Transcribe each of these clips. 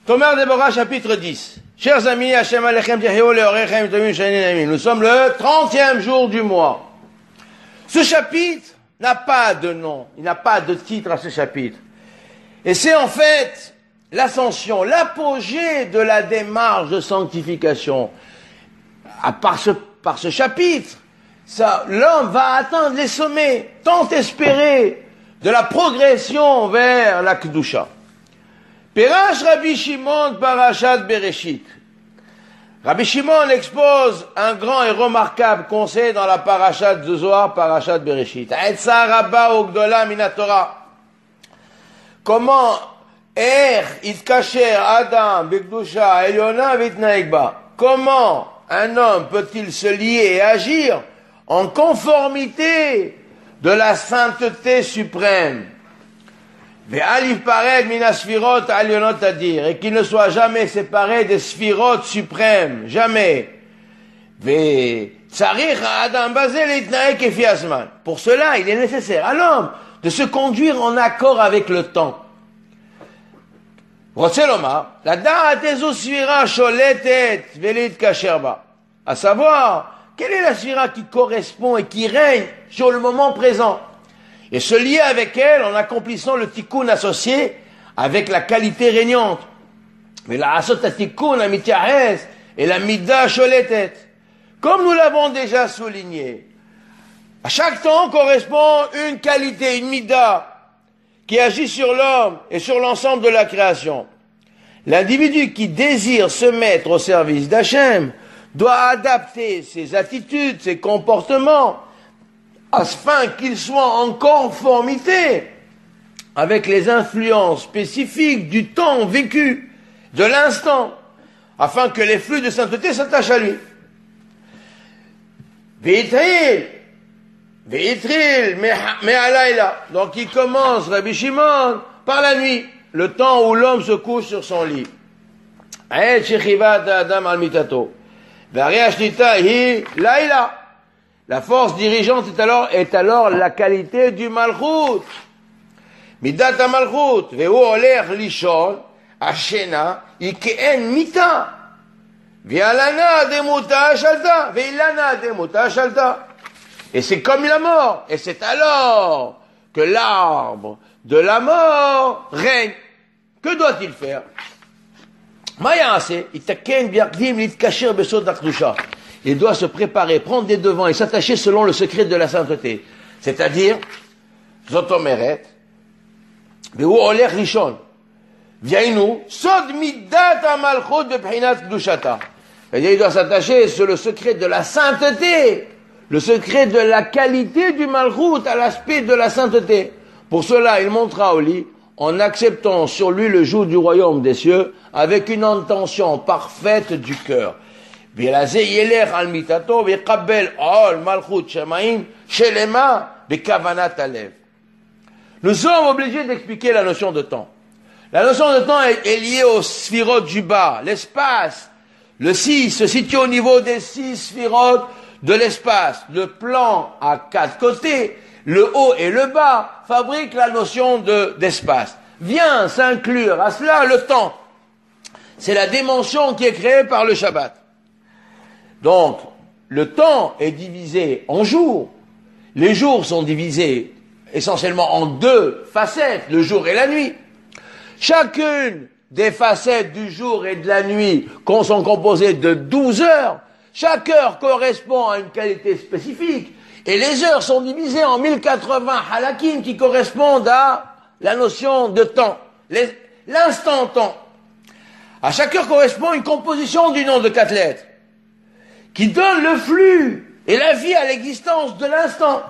Tomer Deborah, chapitre 10. Chers amis, Hashem Alechem Tihyou Leorechem Tovim Shanin Amim. Nous sommes le 30e jour du mois. Ce chapitre n'a pas de nom, il n'a pas de titre à ce chapitre. Et c'est en fait l'ascension, l'apogée de la démarche de sanctification. Par ce chapitre, l'homme va atteindre les sommets tant espérés de la progression vers la Kedusha. Perash Rabbi Shimon Parashat Bereshit. Rabbi Shimon expose un grand et remarquable conseil dans la Parashat de Zohar, Parashat Bereshit. Etza Rabba Ugdola Minatora. Comment Itkacher Adam Bekdusha Eliona Vitnaegba. Comment un homme peut-il se lier et agir en conformité de la sainteté suprême? Et qu'il ne soit jamais séparé des sphirotes suprêmes, jamais. Pour cela, il est nécessaire à l'homme de se conduire en accord avec le temps. À savoir, quelle est la sphira qui correspond et qui règne sur le moment présent? Et se lier avec elle en accomplissant le tikkun associé avec la qualité régnante. Mais la asota tikkun amitiahes et la mida sholetet. Comme nous l'avons déjà souligné, à chaque temps correspond une qualité, une mida, qui agit sur l'homme et sur l'ensemble de la création. L'individu qui désire se mettre au service d'Hachem doit adapter ses attitudes, ses comportements, afin qu'il soit en conformité avec les influences spécifiques du temps vécu, de l'instant, afin que les flux de sainteté s'attachent à lui. Donc il commence, Rabbi Shimon, par la nuit, le temps où l'homme se couche sur son lit. La force dirigeante est alors la qualité du malchut. Midat ha-malchut, vehu olech lishon, hashena, ike'en mita. Ve'alana demuta shalta, ve'ilana demuta shalta. Et c'est comme la mort, et c'est alors que l'arbre de la mort règne. Que doit-il faire? Il doit se préparer, prendre des devants et s'attacher selon le secret de la sainteté. C'est-à-dire, Zotomeret, Vehu Oler Rishon, Viainu, Sod Midat HaMalchut Bephinat Kedushata. C'est-à-dire, il doit s'attacher sur le secret de la sainteté, le secret de la qualité du Malchut à l'aspect de la sainteté. Pour cela, il montera au lit, en acceptant sur lui le joug du royaume des cieux, avec une intention parfaite du cœur. Nous sommes obligés d'expliquer la notion de temps. La notion de temps est liée au sphirotes du bas, l'espace. Le 6 se situe au niveau des 6 sphirotes de l'espace. Le plan à 4 côtés, le haut et le bas fabriquent la notion d'espace. Vient s'inclure à cela le temps. C'est la dimension qui est créée par le Shabbat. Donc, le temps est divisé en jours. Les jours sont divisés essentiellement en 2 facettes, le jour et la nuit. Chacune des facettes du jour et de la nuit sont composées de 12 heures. Chaque heure correspond à une qualité spécifique. Et les heures sont divisées en 1080 halakim qui correspondent à la notion de temps. L'instant temps. À chaque heure correspond une composition du nom de 4 lettres, qui donne le flux et la vie à l'existence de l'instant.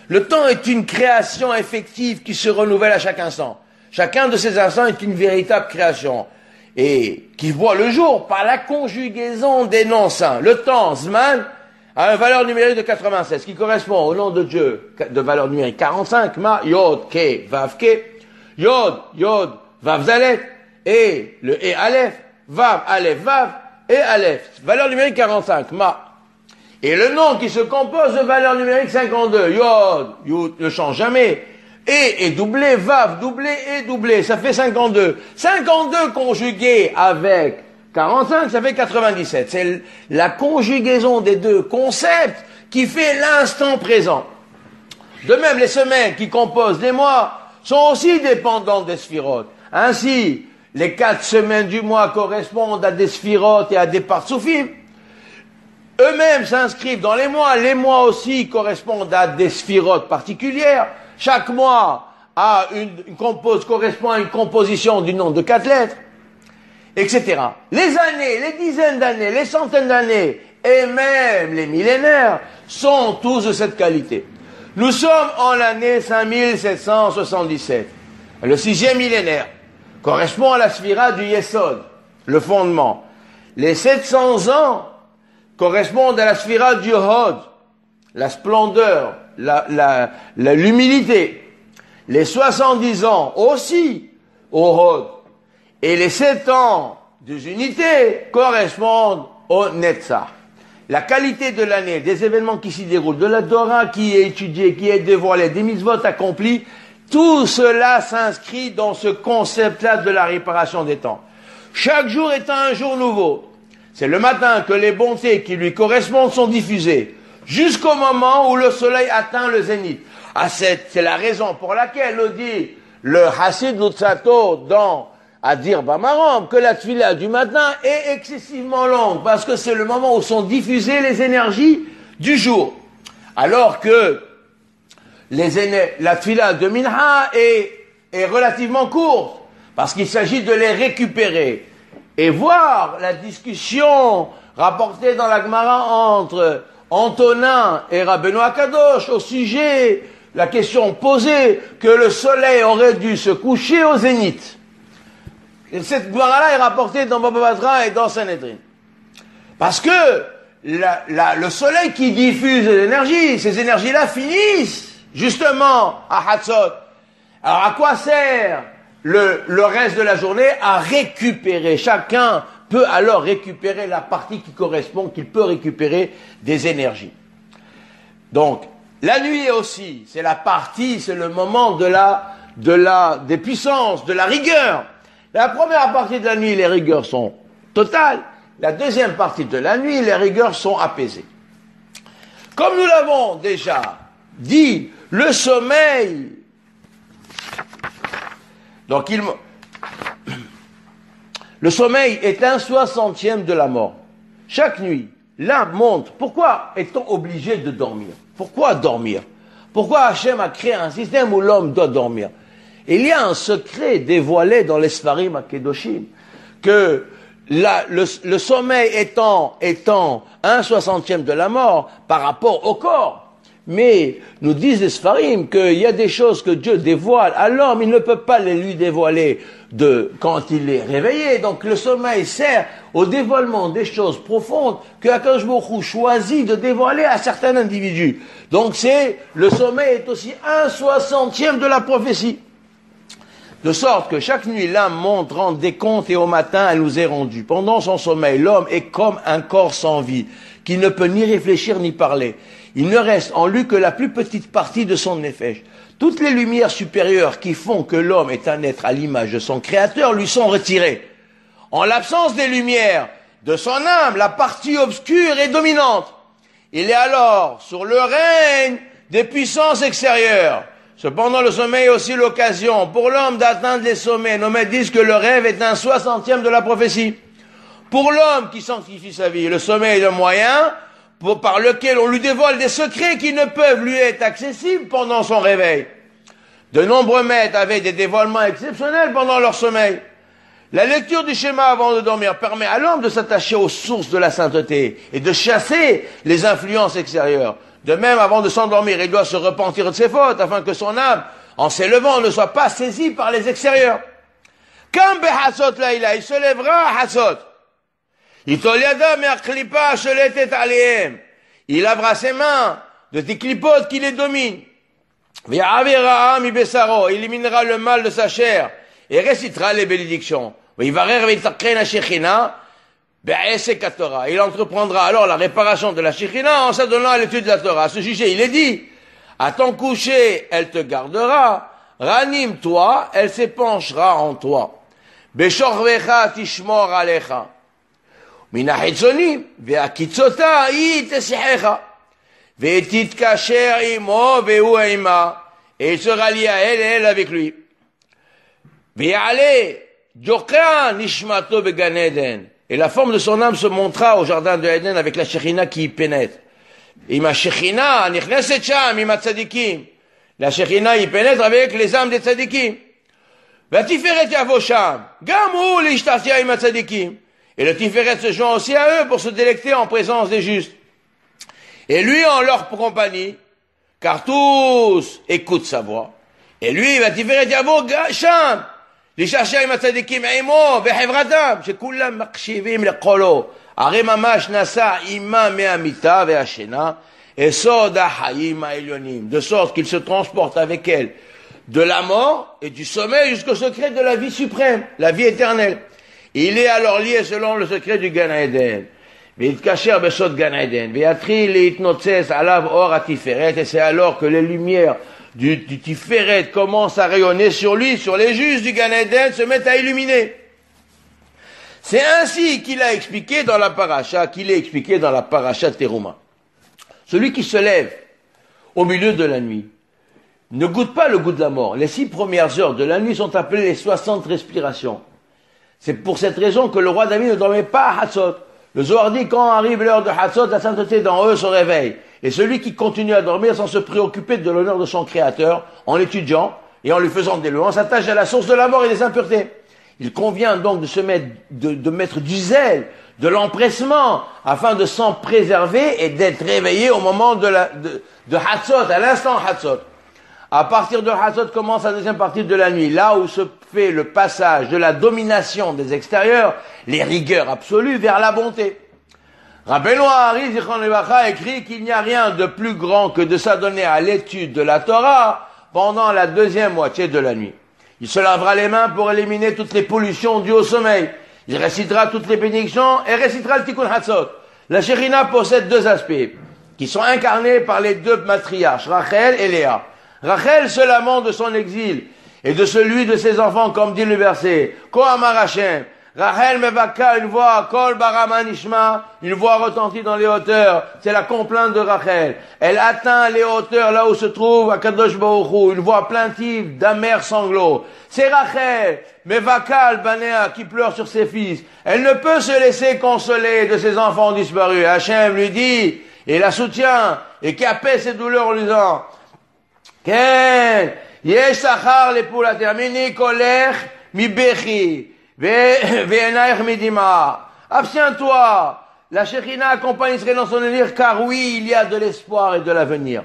Le temps est une création effective qui se renouvelle à chaque instant. Chacun de ces instants est une véritable création et qui voit le jour par la conjugaison des noms saints. Le temps, Zman, a une valeur numérique de 96 qui correspond au nom de Dieu de valeur numérique 45, Ma, Yod, Ke, Vav, Ke, Yod, Vav, Zalet, et le E, Aleph, Vav, Aleph, Vav, et Aleph, valeur numérique 45, Ma. Et le nom qui se compose de valeur numérique 52, Yod ne change jamais, et doublé, vav, doublé et doublé, ça fait 52. 52 conjugué avec 45, ça fait 97. C'est la conjugaison des deux concepts qui fait l'instant présent. De même, les semaines qui composent les mois sont aussi dépendantes des sphirotes. Ainsi, les 4 semaines du mois correspondent à des sphirotes et à des partsoufim. Eux-mêmes s'inscrivent dans les mois. Les mois aussi correspondent à des sphirotes particulières. Chaque mois correspond à une composition du nombre de 4 lettres, etc. Les années, les dizaines d'années, les centaines d'années, et même les millénaires, sont tous de cette qualité. Nous sommes en l'année 5777. Le 6e millénaire correspond à la sphira du Yesod, le fondement. Les 700 ans correspondent à la sphira du Hod, la splendeur, l'humilité. Les 70 ans aussi au Hod. Et les 7 ans des unités correspondent au Netzach. La qualité de l'année, des événements qui s'y déroulent, de la Torah qui est étudiée, qui est dévoilée, des mitzvot accomplis, tout cela s'inscrit dans ce concept-là de la réparation des temps. Chaque jour étant un jour nouveau. C'est le matin que les bontés qui lui correspondent sont diffusées, jusqu'au moment où le soleil atteint le zénith. C'est la raison pour laquelle nous dit le Hassid Lutzato dans Adir Bamarom que la tfila du matin est excessivement longue, parce que c'est le moment où sont diffusées les énergies du jour. Alors que la tfila de Minha est relativement courte, parce qu'il s'agit de les récupérer. Et voir la discussion rapportée dans la Gemara entre Antonin et Rabbeinu Akadosh au sujet, la question posée que le soleil aurait dû se coucher au zénith. Et cette Gemara-là est rapportée dans Baba Batra et dans Sanhedrin. Parce que le soleil qui diffuse les énergies, ces énergies-là finissent justement à Hatzot. Alors à quoi sert le reste de la journée? À récupérer. Chacun peut alors récupérer la partie qui correspond, qu'il peut récupérer des énergies. Donc, la nuit aussi, c'est la partie, c'est le moment des puissances, de la rigueur. La première partie de la nuit, les rigueurs sont totales. La deuxième partie de la nuit, les rigueurs sont apaisées. Comme nous l'avons déjà dit, le sommeil, donc le sommeil est 1/60 de la mort. Chaque nuit, l'âme monte. Pourquoi est-on obligé de dormir? Pourquoi dormir? Pourquoi Hachem a créé un système où l'homme doit dormir? Il y a un secret dévoilé dans les Sfarim à Kedoshim, que le sommeil étant 1/60 de la mort par rapport au corps. Mais nous disent les Sfarim qu'il y a des choses que Dieu dévoile à l'homme, il ne peut pas les lui dévoiler quand il est réveillé. Donc le sommeil sert au dévoilement des choses profondes que Akadosh Baruch Hu choisit de dévoiler à certains individus. Donc le sommeil est aussi 1/60 de la prophétie. De sorte que chaque nuit, l'âme monte, rend des comptes et au matin, elle nous est rendue. Pendant son sommeil, l'homme est comme un corps sans vie, qui ne peut ni réfléchir ni parler. Il ne reste en lui que la plus petite partie de son nefesh. Toutes les lumières supérieures qui font que l'homme est un être à l'image de son créateur lui sont retirées. En l'absence des lumières de son âme, la partie obscure est dominante. Il est alors sur le règne des puissances extérieures. Cependant, le sommeil est aussi l'occasion pour l'homme d'atteindre les sommets. Nos maîtres disent que le rêve est 1/60 de la prophétie. Pour l'homme qui sanctifie sa vie, le sommeil est le moyen par lequel on lui dévoile des secrets qui ne peuvent lui être accessibles pendant son réveil. De nombreux maîtres avaient des dévoilements exceptionnels pendant leur sommeil. La lecture du schéma avant de dormir permet à l'homme de s'attacher aux sources de la sainteté et de chasser les influences extérieures. De même, avant de s'endormir, il doit se repentir de ses fautes, afin que son âme, en s'élevant, ne soit pas saisie par les extérieurs. Quand Behatzot Laïla, il se lèvera à Hatzot. Il lavera ses mains de tes clipotes qui les dominent. Il éliminera le mal de sa chair et récitera les bénédictions. Il entreprendra alors la réparation de la Shekhinah en s'adonnant à l'étude de la Torah. À ce sujet, il est dit, à ton coucher, elle te gardera, Ranim-toi, elle s'épanchera en toi. Beshorvecha tishmor alecha. Min ha'chitzonim, ve'akitzota hi tesihecha. Ve'titkacher imo ve'hu ima. Et il sera lié à elle et elle avec lui. Ve'ale Djoka nishmato began Eden. Et la forme de son âme se montra au jardin de Eden avec la Shekhinah qui y pénètre. Ima Shekhinah nichneset sham ima tzadikim. La Shekhinah y pénètre avec les âmes des tzadikim. Vatiferet yavo sham. Gam hu lishtasia ima tzadikim. Et le Tiferet se joint aussi à eux pour se délecter en présence des justes. Et lui en leur compagnie, car tous écoutent sa voix. Et lui, Vatiferet yavo sham. לשעשע עם הצדיקים עמו בחברתם, שכולם מקשיבים לקולו. הרי ממש נשא עימה מהמיטה והשינה, סוד החיים העליונים, de sorte qu'il se transporte avec elle de la mort et du sommeil jusqu'au secret de la vie suprême, la vie éternelle. Il est alors lié selon le secret du Gan Eden. ויתקשר בסוד גן עדן, ויתחיל להתנוצץ עליו אור התפארת, et c'est alors que les lumières du Tiferet commence à rayonner sur lui, sur les justes du Gan Eden, se mettent à illuminer. C'est ainsi qu'il a expliqué dans la paracha, Teruma. Celui qui se lève au milieu de la nuit ne goûte pas le goût de la mort. Les 6 premières heures de la nuit sont appelées les 60 respirations. C'est pour cette raison que le roi David ne dormait pas à Hatzot. Le Zohar dit, quand arrive l'heure de Hatzot, la sainteté d'en eux se réveille. Et celui qui continue à dormir sans se préoccuper de l'honneur de son Créateur, en l'étudiant et en lui faisant des louanges, s'attache à la source de la mort et des impuretés. Il convient donc de mettre du zèle, de l'empressement, afin de s'en préserver et d'être réveillé au moment de Hatzot, à l'instant Hatzot. À partir de Hatzot commence la deuxième partie de la nuit, là où se fait le passage de la domination des extérieurs, les rigueurs absolues, vers la bonté. Rabbeinu Hari Zichron Levacha écrit qu'il n'y a rien de plus grand que de s'adonner à l'étude de la Torah pendant la deuxième moitié de la nuit. Il se lavera les mains pour éliminer toutes les pollutions dues au sommeil. Il récitera toutes les bénédictions et récitera le Tikkun Hatzot. La Shekhinah possède 2 aspects qui sont incarnés par les 2 matriarches, Rachel et Léa. Rachel se lamente de son exil et de celui de ses enfants, comme dit le verset. Ko amar Hashem. Rachel mevaka, une voix, kol barama nishma, une voix retentit dans les hauteurs. C'est la complainte de Rachel. Elle atteint les hauteurs là où se trouve Akadosh Baruch Hu, une voix plaintive d'amers sanglots. C'est Rachel, mevaka banea, qui pleure sur ses fils. Elle ne peut se laisser consoler de ses enfants disparus. Hachem lui dit, et la soutient, et qui apaise ses douleurs en lui disant, Ken, yesh sachar lepulater, mini kolech mi bechi. Abstiens-toi. La Shekhinah accompagne Israël dans son élire, car oui, il y a de l'espoir et de l'avenir.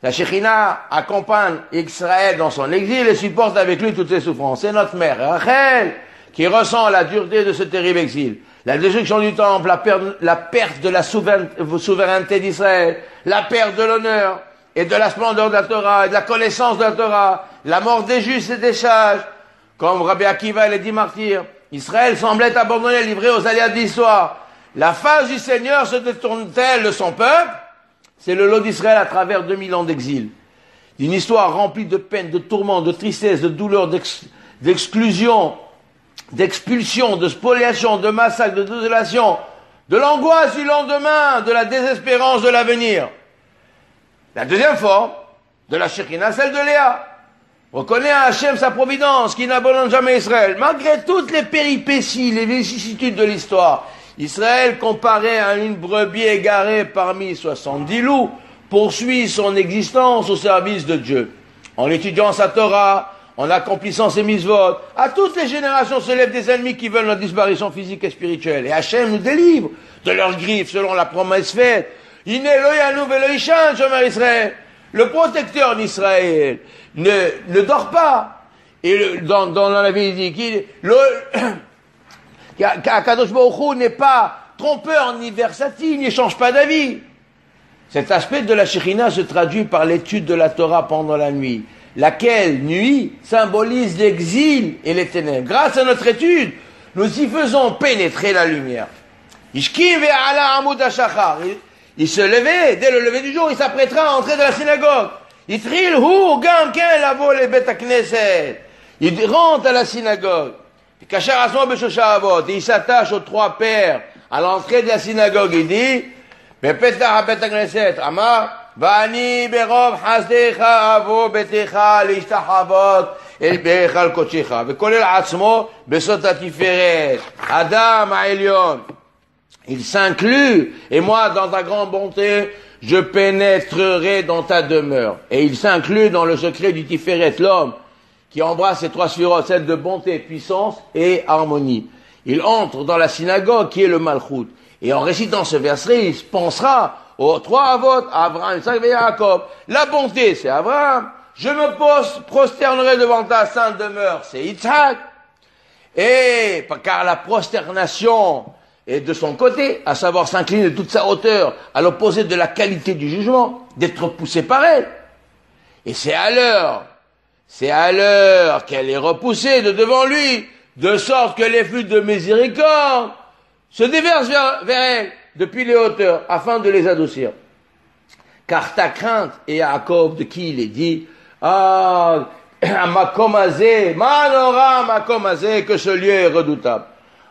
La Shekhinah accompagne Israël dans son exil et supporte avec lui toutes ses souffrances. C'est notre mère, Rachel, qui ressent la dureté de ce terrible exil. La destruction du temple, la perte de la souveraineté d'Israël, la perte de l'honneur et de la splendeur de la Torah et de la connaissance de la Torah, la mort des justes et des sages, comme Rabbi Akiva et les 10 martyrs. Israël semblait abandonné, livré aux aléas de l'histoire. La face du Seigneur se détourne-t-elle de son peuple? C'est le lot d'Israël à travers 2000 ans d'exil. Une histoire remplie de peine, de tourments, de tristesse, de douleur, d'exclusion, d'expulsion, de spoliation, de massacre, de désolation, de l'angoisse du lendemain, de la désespérance de l'avenir. La deuxième forme de la Shekhinah, celle de Léa. Reconnaît à Hachem sa providence, qui n'abandonne jamais Israël. Malgré toutes les péripéties, les vicissitudes de l'histoire, Israël, comparé à une brebis égarée parmi 70 loups, poursuit son existence au service de Dieu. En étudiant sa Torah, en accomplissant ses mitzvot, à toutes les générations se lèvent des ennemis qui veulent notre disparition physique et spirituelle. Et Hachem nous délivre de leurs griffes selon la promesse faite. Iné lo yanouv velo yishan, shomer Israël. Le protecteur d'Israël ne dort pas. Et dans la vie, il dit qu'Akadosh Baruch Hu n'est pas trompeur ni versatile, il ne change pas d'avis. Cet aspect de la Shekhinah se traduit par l'étude de la Torah pendant la nuit, laquelle nuit symbolise l'exil et les ténèbres. Grâce à notre étude, nous y faisons pénétrer la lumière. Ishkim ve'ala amud hashachar. Il se levait, dès le lever du jour, il s'apprêtera à entrer dans la synagogue. התחיל הוא גם כן לבוא לבית הכנסת. Il rentre à la synagogue. כאשר עצמו בשלושה אבות, il s'attache aux trois pères à l'entrée de la synagogue, il dit, בפתח בית הכנסת, אמר, ואני ברוב חסדיך אבוא ביתך להשתחוות אל בהיכל קודשך, וכולל עצמו בסוד התפארת, אדם העליון. Il s'inclut, et moi, dans ta grande bonté, je pénétrerai dans ta demeure. Et il s'inclut dans le secret du Tiferet, l'homme qui embrasse ces trois sphirotes, celle de bonté, puissance et harmonie. Il entre dans la synagogue qui est le Malchut. Et en récitant ce verset, il pensera aux trois avots, Abraham, Isaac et Jacob. La bonté, c'est Abraham. Je me prosternerai devant ta sainte demeure, c'est Isaac. Et, car la prosternation est de son côté, à savoir s'incliner de toute sa hauteur, à l'opposé de la qualité du jugement, d'être poussé par elle. Et c'est à l'heure qu'elle est repoussée de devant lui, de sorte que les flux de miséricorde se déversent vers elle, depuis les hauteurs, afin de les adoucir. Car ta crainte, et Jacob, de qui il est dit, ah, Makom Hazé, Manora Makom Hazé, que ce lieu est redoutable.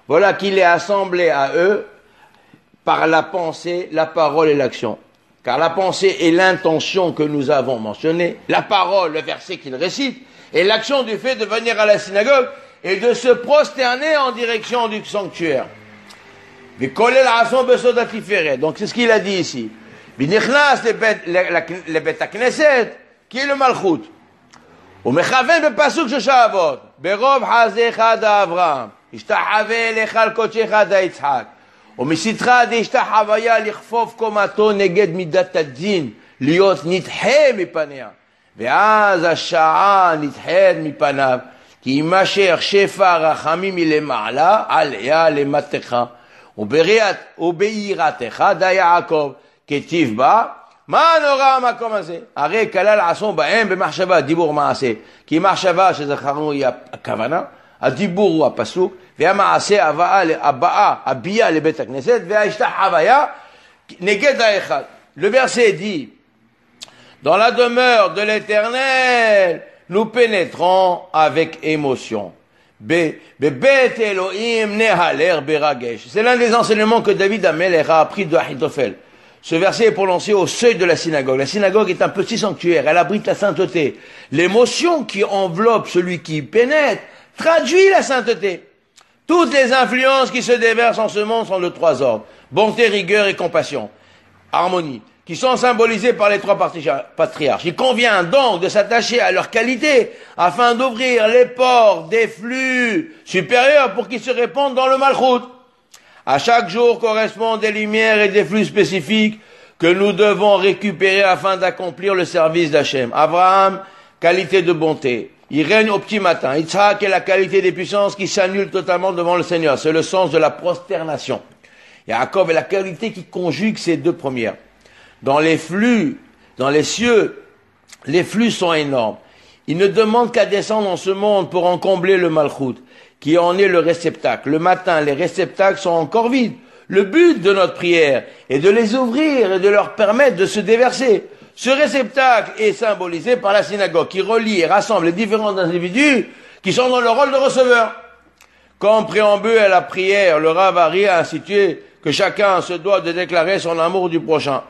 Voilà qu'il est assemblé à eux par la pensée, la parole et l'action. Car la pensée est l'intention que nous avons mentionnée, la parole, le verset qu'il récite, et l'action du fait de venir à la synagogue et de se prosterner en direction du sanctuaire. Donc c'est ce qu'il a dit ici. Binichnas le bet hakneset, qui est le malchut. ומכוון בפסוק של אבות, ברוב חסדיך אברהם, השתחווה לך על קודשך יצחק, ומסתך דהשתחוויה לכפוף קומתו נגד מידת הדין, להיות נדחה מפניה. ואז השעה נדחית מפניו, כי יימשך שפע רחמים מלמעלה, עליה למטך, וביראתך דה יעקב, כתיב בה, מה נורא המקום הזה? הרי כלל עשו בהם במחשבה, דיבור מעשה. כי מחשבה שזכרנו היא הכוונה, הדיבור הוא הפסוק, והמעשה הביאה לבית הכנסת, וההשתחוויה נגד האחד. Le verset dit, dans la demeure de l'Éternel, nous pénétrons avec émotion. Bebet Elohim nehaler beragesh. C'est l'un des enseignements que David Amelech a appris de Ahitophel. Ce verset est prononcé au seuil de la synagogue. La synagogue est un petit sanctuaire, elle abrite la sainteté. L'émotion qui enveloppe celui qui y pénètre traduit la sainteté. Toutes les influences qui se déversent en ce monde sont de trois ordres. Bonté, rigueur et compassion. Harmonie. Qui sont symbolisées par les trois patriarches. Il convient donc de s'attacher à leur qualité afin d'ouvrir les ports des flux supérieurs pour qu'ils se répandent dans le malchut. À chaque jour correspondent des lumières et des flux spécifiques que nous devons récupérer afin d'accomplir le service d'Hachem. Abraham, qualité de bonté. Il règne au petit matin. Yitzhak est la qualité des puissances qui s'annulent totalement devant le Seigneur. C'est le sens de la prosternation. Jacob est la qualité qui conjugue ces deux premières. Dans les flux, dans les cieux, les flux sont énormes. Il ne demande qu'à descendre dans ce monde pour en combler le malchut, qui en est le réceptacle. Le matin, les réceptacles sont encore vides. Le but de notre prière est de les ouvrir et de leur permettre de se déverser. Ce réceptacle est symbolisé par la synagogue, qui relie et rassemble les différents individus qui sont dans le rôle de receveur. Comme préambule à la prière, le Rav Ari a institué que chacun se doit de déclarer son amour du prochain.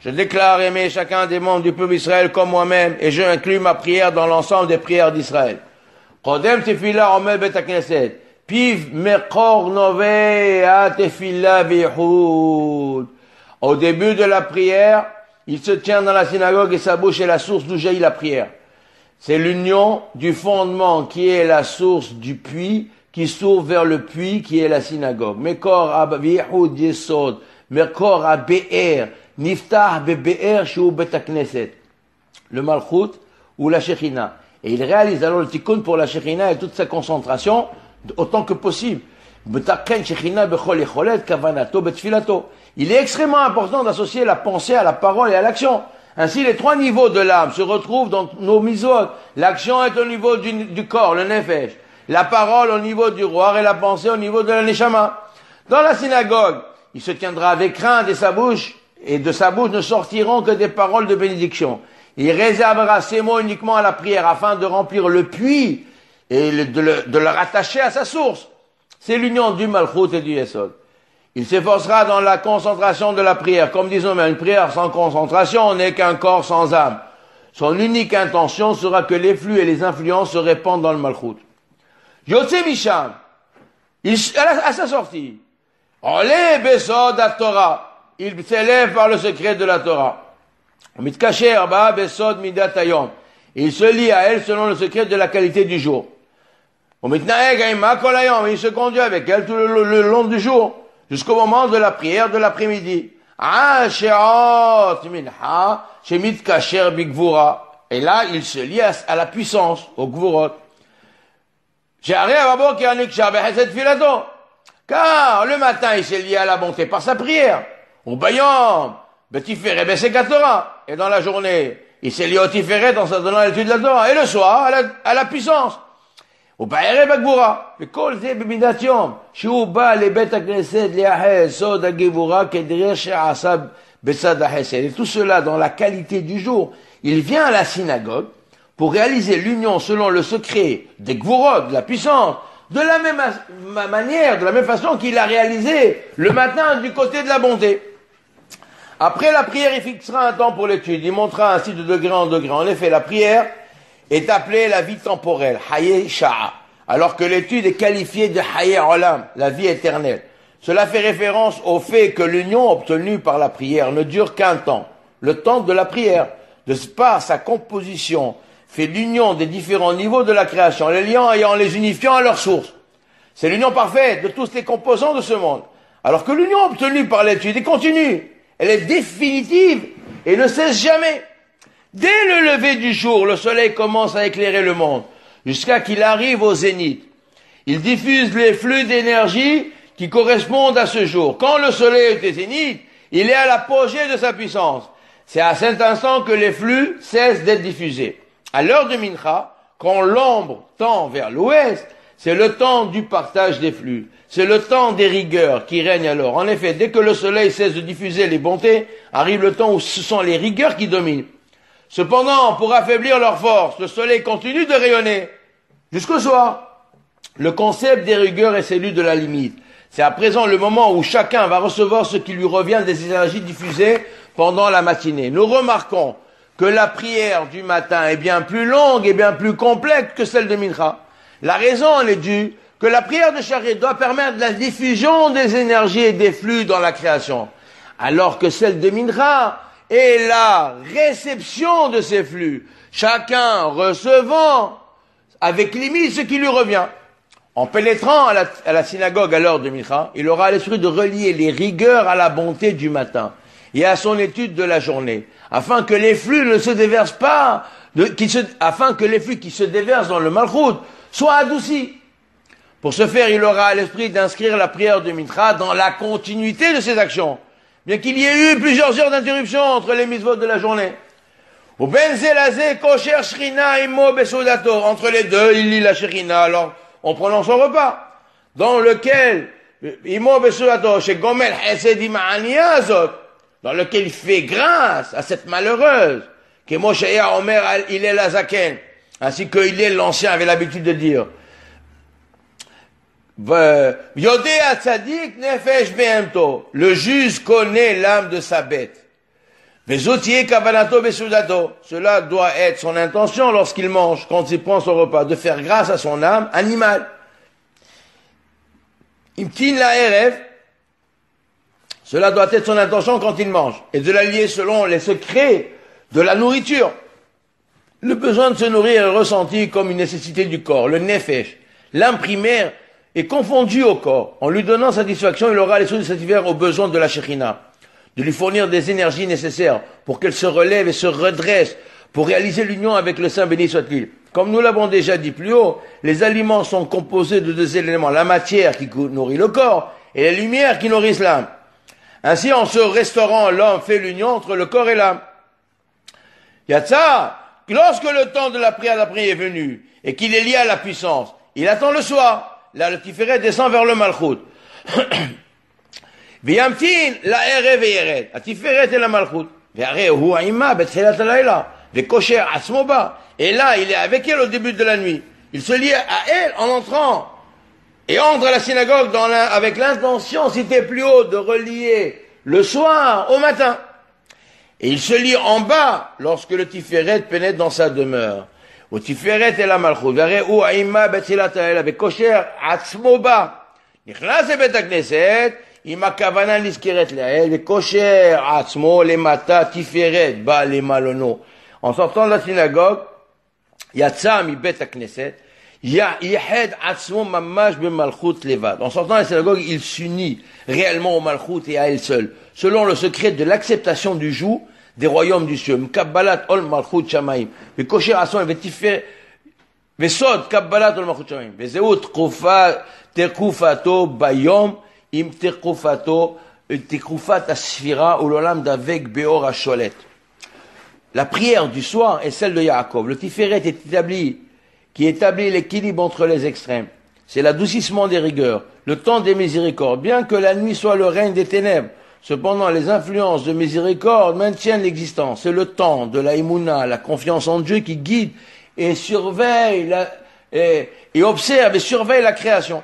Je déclare aimer chacun des membres du peuple d'Israël comme moi-même, et je inclus ma prière dans l'ensemble des prières d'Israël. Kodem tefila omed bet hakneset, piv mekor novea tefila vihud. Au début de la prière, il se tient dans la synagogue et sa bouche est la source d'où jaillit la prière. C'est l'union du fondement qui est la source du puits, qui s'ouvre vers le puits qui est la synagogue. Mekor vihud yesod, mekor be'er, niftah be'er shu bet hakneset. Le malchut ou la shechina. Et il réalise alors le tikkun pour la Shekhinah et toute sa concentration autant que possible. Il est extrêmement important d'associer la pensée à la parole et à l'action. Ainsi, les trois niveaux de l'âme se retrouvent dans nos misot. L'action est au niveau du corps, le nefesh. La parole au niveau du roi et la pensée au niveau de la neshama. Dans la synagogue, il se tiendra avec crainte et de sa bouche ne sortiront que des paroles de bénédiction. Il réservera ses mots uniquement à la prière afin de remplir le puits et de le rattacher à sa source. C'est l'union du Malchut et du Yesod. Il s'efforcera dans la concentration de la prière. Comme disons, une prière sans concentration n'est qu'un corps sans âme. Son unique intention sera que les flux et les influences se répandent dans le Malchut. Yotze Misham, à sa sortie, Olé Besod à Torah, il s'élève par le secret de la Torah. Mitkacher Ba Besod Midat Hayom, il se lie à elle selon le secret de la qualité du jour. Mitnaeg Aima Kol Hayom, il se conduit avec elle tout le long du jour, jusqu'au moment de la prière de l'après-midi. Ah, Sheot Minha, Shemitkacher Bigvura. Et là, il se lie à la puissance, au Gvurot. Car le matin, il s'est lié à la bonté par sa prière. Au Bayom, Betiferet Beseka Torah. Et dans la journée, il s'est lié au Tiferet en se donnant l'étude de la Torah. Et le soir, à la puissance. Au Baere Bagvura. Le Kol Ze Bimidat Yom. Shiu Ba le Bet HaKnesset Liahez Sod HaGevura Kedrer She'asab Besad HaHesed. Et tout cela dans la qualité du jour. Il vient à la synagogue pour réaliser l'union selon le secret des Gvurot, de la puissance, de la même manière, de la même façon qu'il a réalisé le matin du côté de la bonté. Après la prière, il fixera un temps pour l'étude. Il montera ainsi de degré en degré. En effet, la prière est appelée la vie temporelle, Haye Sha'a, alors que l'étude est qualifiée de Haye Olam, la vie éternelle. Cela fait référence au fait que l'union obtenue par la prière ne dure qu'un temps, le temps de la prière. De par sa composition, fait l'union des différents niveaux de la création, les liant et en les unifiant à leur source. C'est l'union parfaite de tous les composants de ce monde. Alors que l'union obtenue par l'étude est continue, elle est définitive et ne cesse jamais. Dès le lever du jour, le soleil commence à éclairer le monde, jusqu'à qu'il arrive au zénith. Il diffuse les flux d'énergie qui correspondent à ce jour. Quand le soleil est au zénith, il est à l'apogée de sa puissance. C'est à cet instant que les flux cessent d'être diffusés. À l'heure de Mincha, quand l'ombre tend vers l'ouest, c'est le temps du partage des flux. C'est le temps des rigueurs qui règne alors. En effet, dès que le soleil cesse de diffuser les bontés, arrive le temps où ce sont les rigueurs qui dominent. Cependant, pour affaiblir leur force, le soleil continue de rayonner jusqu'au soir. Le concept des rigueurs est celui de la limite. C'est à présent le moment où chacun va recevoir ce qui lui revient des énergies diffusées pendant la matinée. Nous remarquons que la prière du matin est bien plus longue et bien plus complète que celle de Mincha. La raison en est due que la prière de Shacharit doit permettre la diffusion des énergies et des flux dans la création, alors que celle de Mincha est la réception de ces flux, chacun recevant avec limite ce qui lui revient. En pénétrant à la synagogue à l'heure de Mincha, il aura l'esprit de relier les rigueurs à la bonté du matin et à son étude de la journée, afin que les flux ne se déversent pas, afin que les flux qui se déversent dans le Malchut soient adoucis. Pour ce faire, il aura à l'esprit d'inscrire la prière de Mincha dans la continuité de ses actions, bien qu'il y ait eu plusieurs heures d'interruption entre les mitzvot de la journée. Entre les deux, il lit la Shekhinah, alors on prononce son repas, dans lequel dans lequel il fait grâce à cette malheureuse, que Moshe Omer il est la Zaken, ainsi que il est l'ancien avait l'habitude de dire. Yodea Tzadik Nefesh Behemto, le juge connaît l'âme de sa bête. Vezotier Kavanato Besudato, cela doit être son intention lorsqu'il mange, quand il prend son repas, de faire grâce à son âme animale. Imtin la Erev, cela doit être son intention quand il mange, et de la lier selon les secrets de la nourriture. Le besoin de se nourrir est ressenti comme une nécessité du corps, le nefesh. L'âme primaire est confondue au corps. En lui donnant satisfaction, il aura l'esprit de satisfaire aux besoins de la Shekhinah, de lui fournir des énergies nécessaires pour qu'elle se relève et se redresse, pour réaliser l'union avec le Saint béni soit-il. Comme nous l'avons déjà dit plus haut, les aliments sont composés de deux éléments, la matière qui nourrit le corps et les lumières qui nourrissent l'âme. Ainsi, en se restaurant, l'homme fait l'union entre le corps et l'âme. Yatsa, lorsque le temps de la prière d'après est venu, et qu'il est lié à la puissance, il attend le soir. Là, le Tiferet descend vers le Malchut. V'yamtin la erev yered. La Tiferet et la Malchut. Ve'arei hu ha'ima betchilat halayla. les kocher atzmoba. Et là, il est avec elle au début de la nuit. Il se lie à elle en entrant. Et entre à la synagogue avec l'intention, si t'es plus haut, de relier le soir au matin. Et il se lie en bas lorsque le Tiferet pénètre dans sa demeure. Au Tiferet et la Malchut. Verrez où Aïma Betzilat Hael avec Kosher Atzmoba. Nichnas et Bet HaKnesset, Ima Kavana Liskeret Lael, et Kosher Atzmo, les Mata, Tiferet, Ba, les Malono. En sortant de la synagogue, Yatsa mi Bet HaKnesset, Yahed Atzmo Mamash be Malchut Levad. En sortant de la synagogue, il s'unit réellement au Malchut et à elle seule, selon le secret de l'acceptation du joug des royaumes du ciel. Kabbalat ol Malchut Shamaim. Mais Kosher Atzmo, et Tiferet, Vesod Kabbalat ol Malchut Shamaim. Vezeut Tekufato Bayom, Im Tekufato, Tekufat Asfira, ou l'olam d'avec Beor Asholet. La prière du soir est celle de Yaakov. Le Tiferet est établi, qui établit l'équilibre entre les extrêmes. C'est l'adoucissement des rigueurs, le temps des miséricordes. Bien que la nuit soit le règne des ténèbres, cependant les influences de miséricorde maintiennent l'existence. C'est le temps de la Emouna, la confiance en Dieu qui guide et surveille, et observe et surveille la création.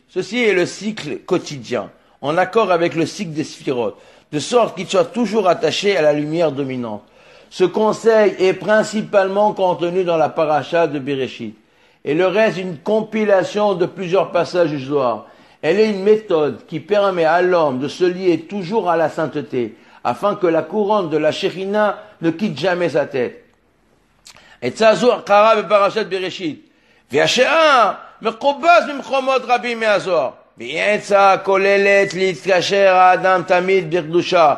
Ceci est le cycle quotidien, en accord avec le cycle des Sphirot, de sorte qu'il soit toujours attaché à la lumière dominante. Ce conseil est principalement contenu dans la paracha de Bereshit, et le reste une compilation de plusieurs passages du Zohar. Elle est une méthode qui permet à l'homme de se lier toujours à la sainteté, afin que la couronne de la Shekhinah ne quitte jamais sa tête. Et Tzazur Kara Parashat Bereshit. והשעה מקובץ ממקומות רבים מהזוהר. ויצא כוללת להתקשר האדם תמיד בקדושה,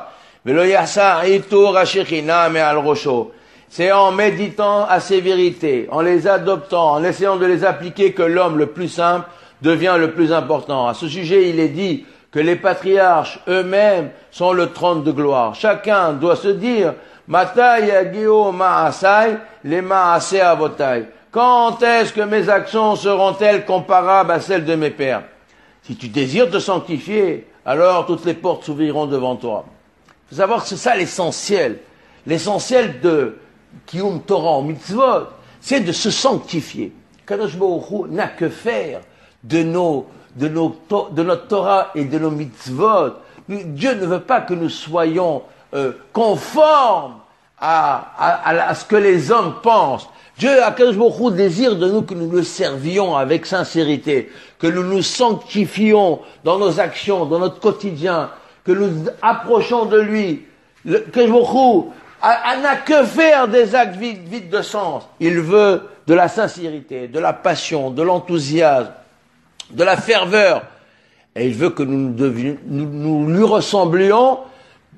ולא יחסה עיטור השכינה מעל ראשו. C'est en méditant à ces vérités, en les adoptant, en essayant de les appliquer que l'homme le plus simple devient le plus important. À ce sujet, il est dit que les patriarches eux-mêmes sont le trône de gloire. Chacun doit se dire Mata yagio ma'asai le ma'aseh avotai. Quand est-ce que mes actions seront-elles comparables à celles de mes pères? Si tu désires te sanctifier, alors toutes les portes s'ouvriront devant toi. Il faut savoir que c'est ça l'essentiel. L'essentiel de Kiyum Torah, mitzvot, c'est de se sanctifier. Kadosh Baruch Hu n'a que faire de notre Torah et de nos mitzvot. Dieu ne veut pas que nous soyons conformes à ce que les hommes pensent. Dieu, Akadosh Baruch Hu, désire de nous que nous le servions avec sincérité, que nous nous sanctifions dans nos actions, dans notre quotidien, que nous approchons de lui. Akadosh Baruch Hu n'a que faire des actes vides de sens. Il veut de la sincérité, de la passion, de l'enthousiasme, de la ferveur. Et il veut que nous lui ressemblions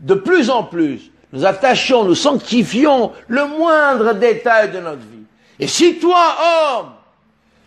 de plus en plus. Nous attachions, nous sanctifions le moindre détail de notre vie. Et si toi, homme,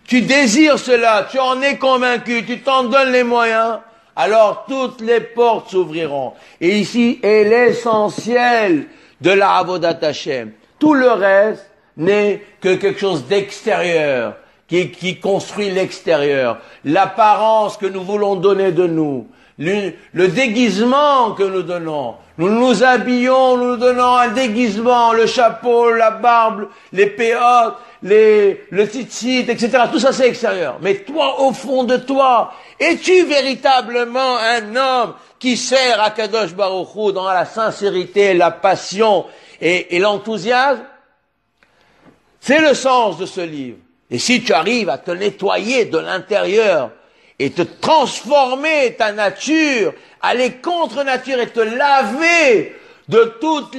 tu désires cela, tu en es convaincu, tu t'en donnes les moyens, alors toutes les portes s'ouvriront. Et ici est l'essentiel de la Avodat Hashem. Tout le reste n'est que quelque chose d'extérieur, qui construit l'extérieur. L'apparence que nous voulons donner de nous, le déguisement que nous donnons. Nous nous habillons, nous donnons un déguisement, le chapeau, la barbe, les péotes, le tzitzit, etc. Tout ça c'est extérieur. Mais toi, au fond de toi, es-tu véritablement un homme qui sert à Kadosh Baruch Hu dans la sincérité, la passion et l'enthousiasme? C'est le sens de ce livre. Et si tu arrives à te nettoyer de l'intérieur, et te transformer ta nature, aller contre nature et te laver de toutes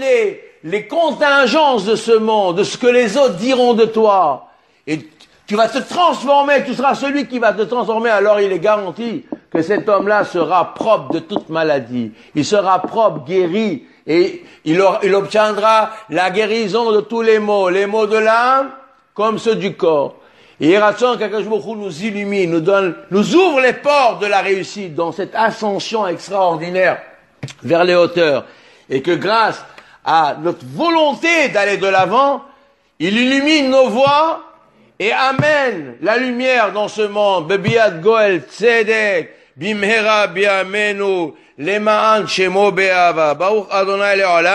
les contingences de ce monde, de ce que les autres diront de toi. Et tu vas te transformer, tu seras celui qui va te transformer, alors il est garanti que cet homme-là sera propre de toute maladie. Il sera propre, guéri, et il obtiendra la guérison de tous les maux de l'âme comme ceux du corps. Et Ratson qu'Akadosh Baruch Hu nous illumine, nous ouvre les portes de la réussite dans cette ascension extraordinaire vers les hauteurs. Et que grâce à notre volonté d'aller de l'avant, il illumine nos voies et amène la lumière dans ce monde. Bebiat Goel Tzedek, Bimhera biamenu, lema'an shemo be'ava. Baruch Adonai le'olam.